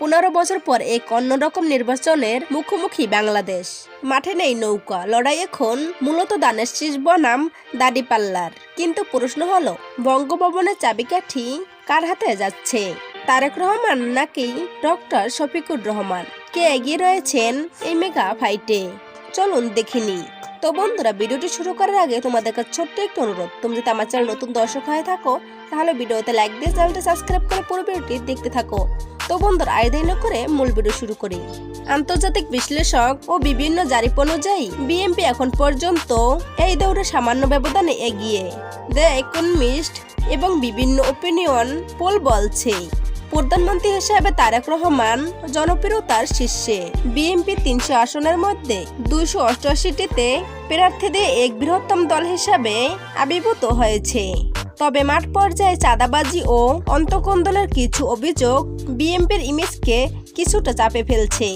15 বছর পর এক অন্যরকম নির্বাচনের মুখোমুখি বাংলাদেশ। মাঠে নেই নৌকা, লড়াই এখন মূলত দানের শীষ বনাম দাড়িপাল্লার। কিন্তু প্রশ্ন হলো, বঙ্গভবনের চাবিকাঠি কার হাতে যাচ্ছে? তারেক রহমান নাকি ডক্টর শফিকুর রহমান? কে এগিয়ে রয়েছেন এই মেগা ফাইটে? চলুন দেখিনি। তো বন্ধুরা, ভিডিওটি শুরু করার আগে তোমাদের কাছে ছোট্ট একটু অনুরোধ, তুমি যদি আমার চ্যানেল নতুন দর্শক হয়ে থাকো তাহলে ভিডিওতে লাইক দিয়ে চ্যানেলটি সাবস্ক্রাইব করে পুরো ভিডিওটি দেখতে থাকো। তো বন্ধুরা, আর দেরি না করে মূল ভিডিও শুরু করি। আন্তর্জাতিক বিশ্লেষক ও বিভিন্ন জারিপ অনুযায়ী বিএনপি এখন পর্যন্ত এই দৌড়ে সামান্য ব্যবধানে এগিয়ে। দ্য ইকোনমিস্ট এবং বিভিন্ন ওপিনিয়ন পোল বলছে প্রধানমন্ত্রী হিসেবে তারেক রহমান জনপ্রিয়তার শীর্ষে। বিএনপি 300 আসনের মধ্যে 288টিতে প্রার্থী দিয়ে এক বৃহত্তম দল হিসাবে আবির্ভূত হয়েছে। তবে মাঠ পর্যায়ে চাঁদাবাজি ও অন্তঃকন্দলের কিছু অভিযোগ বিএনপির ইমেজকে কিছুটা চাপে ফেলছে।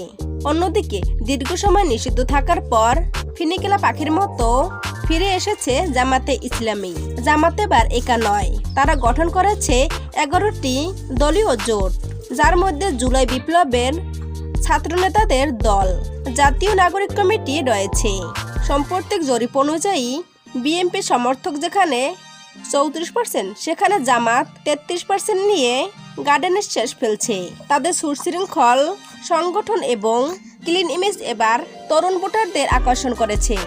অন্যদিকে দীর্ঘ সময় নিষিদ্ধ থাকার পর ফিনিকেলা পাখির মতো ফিরে এসেছে জামাতে ইসলামী। জামাত এবার একা নয়, তারা গঠন করেছে 11টি দলীয় জোট, যার মধ্যে জুলাই বিপ্লবের ছাত্রনেতাদের দল, জাতীয় নাগরিক কমিটি রয়েছে। সাম্প্রতিক জরিপ অনুযায়ী বিএনপি সমর্থক যেখানে 34%, সেখানে জামাত 33% নিয়ে গার্ডেনের শেষ ফেলছে। তাদের সুশৃঙ্খল সংগঠন এবং ক্লিন ইমেজ এবার তরুণ ভোটারদের আকর্ষণ করেছে।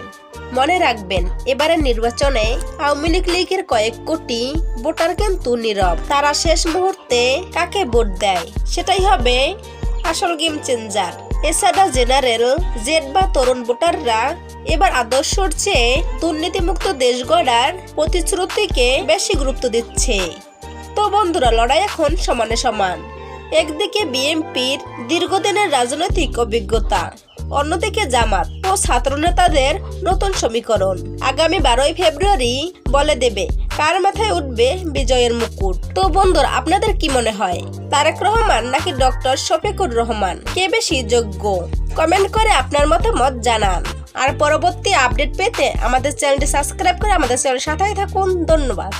মনে রাখবেন, এবারের নির্বাচনে আওয়ামী লীগের কয়েক কোটি ভোটার কিন্তু নীরব। তারা শেষ মুহূর্তে কাকে ভোট দেয় সেটাই হবে আসল গেম চেঞ্জার। এছাড়া জেনারেল জেড বা তরুণ ভোটাররা এবার আদর্শর চেয়ে দুর্নীতিমুক্ত দেশ গড়ার প্রতিশ্রুতিকে বেশি গুরুত্ব দিচ্ছে। তো বন্ধুরা, লড়াই এখন সমানে সমান। একদিকে বিএনপির দীর্ঘদিনের রাজনৈতিক অভিজ্ঞতা, অন্যদিকে জামাত ও ছাত্রনেতাদের নতুন সমীকরণ। আগামী 12 ফেব্রুয়ারি বলে দেবে কার মাথায় উঠবে বিজয়ের মুকুট। তো বন্ধুরা, আপনাদের কি মনে হয়, তারেক রহমান নাকি ডক্টর শফিকুর রহমান, কে বেশি যোগ্য? কমেন্ট করে আপনার মতামত জানান। আর পরবর্তী আপডেট পেতে আমাদের চ্যানেলটি সাবস্ক্রাইব করে আমাদের চ্যানেলের সাথেই থাকুন। ধন্যবাদ।